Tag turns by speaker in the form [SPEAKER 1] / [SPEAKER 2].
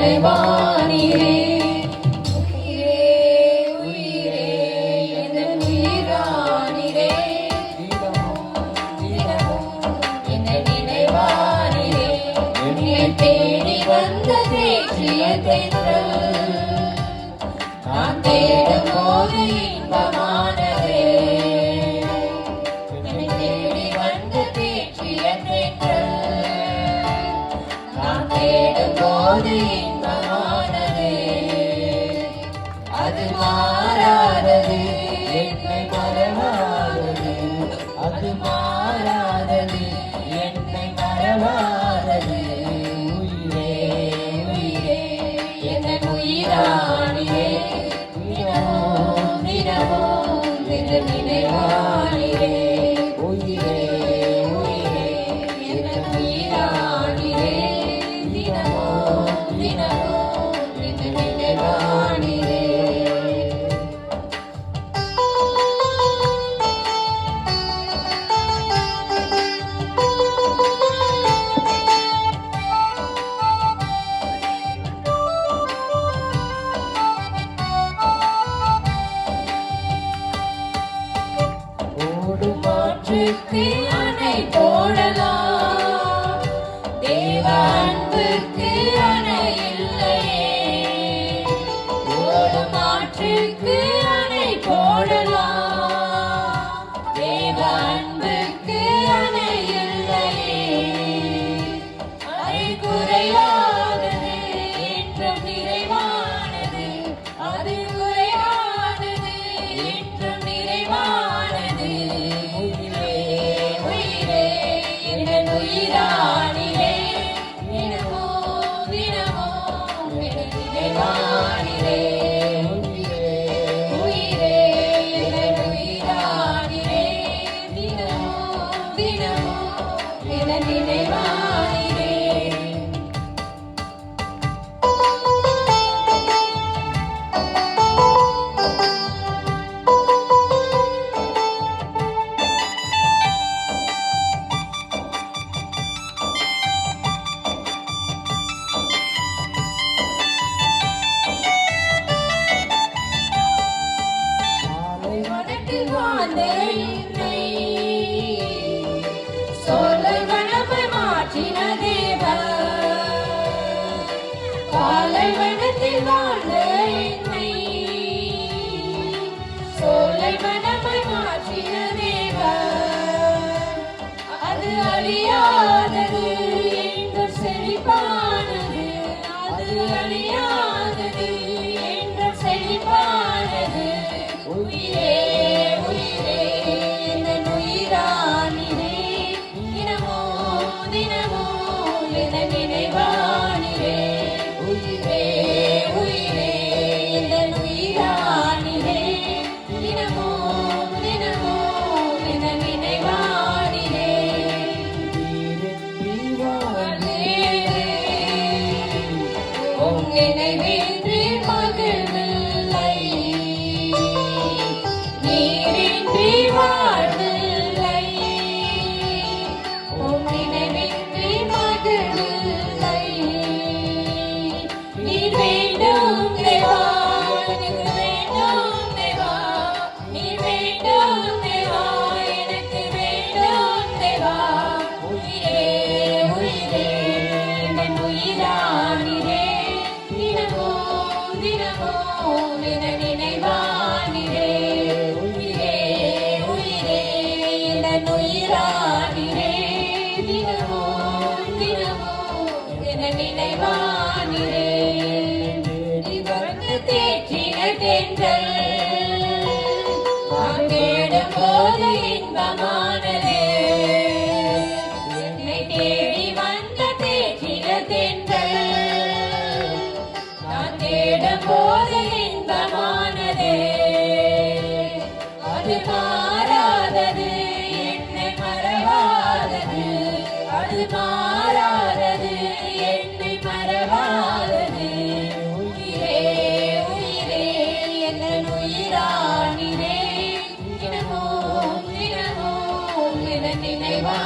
[SPEAKER 1] நினைவானீரே. உயிரே உயிரே எந்தன் உயிரானீரே. தினமும் தினமும் என்னை நினைவானீரே. என்னை தேடி வந்த தேற்றிய தென்றல் நான் தேடும் போது இன்பமானதே. என்னை தேடி வந்த தேற்றிய தென்றல் நான் தேடும் போது இன்பமானதே. அது மாறாதது, என்னை மறவாதது. அது மாறாதது, என்னை மறவாதது. உயிரே உயிரே எந்தன் உயிரானீரே. தினமும் தினமும் எந்தன் நினைவானீரே. உயிரே உயிரே எந்தன் உயிரானீரே. தினமும் தினமும் எந்தன் நினைவானீரே. ஓடும் ஆற்றுக்கு அணை போடலாம், தேவ அன்புக்கு அணை இல்லையே. ஓடும் ஆற்றுக்கு அணை போடலாம், தேவ அன்புக்கு அணை இல்லையே. அது குறையாதது என்றும் நிறைவானது. அது குறையாதது என்றும் நிறைவானது. உயிரே உயிரே எந்தன் உயிரானீரே. தினமும் தினமும் என்னை நினைவானீரே. உயிரே உயிரே எந்தன் உயிரானீரே. தினமும் தினமும் என்னை நினைவானீரே. பாலைவனத்தில் வாழ்ந்த என்னை சோலைவனமாய் மாற்றின தேவன். பாலைவனத்தில் வாழ்ந்த என்னை சோலைவனமாய் மாற்றின தேவன். அது அழியாதது என்றும் செழிப்பானது. அது அழியாதது என்றும் செழிப்பானது. உயிரே உயிரே எந்தன் உயிரானீரே. தினமும் தினமும் என்னை நினைவானீரே. உயிரே உயிரே எந்தன் உயிரானீரே. தினமும் தினமும் என்னை நினைவானீரே. உம் நினைவின்றி மகிழ்வில்லை, நீரின்றி வாழ்வில்லை. உம் நினைவின்றி மகிழ்வில்லை. நீர் வேண்டும் தேவா, எனக்கு வேண்டும் தேவா. நீர் வேண்டும் தேவா, எனக்கு வேண்டும் தேவா. உயிரே உயிரே எந்தன் உயிரானீரே. தினமும் தினமும் என்னை நினைவானீரே. உயிரே உயிரே எந்தன் உயிரானீரே. தினமும் தினமும் என்னை நினைவானீரே. நீ வந்து தேற்றின தென்றல் நான் தேடும் போது இன்பமானதே. என்னை தேடி வந்த தேற்றின தென்றல் நான் தேடும் போது இன்பமானதே. அது மாறாதது, என்னை மறவாதது. அது மாறாதது, என்னை மறவாதது. உயிரே உயிரே எந்தன் உயிரானீரே. தினமும் தினமும் என்னை நினைவா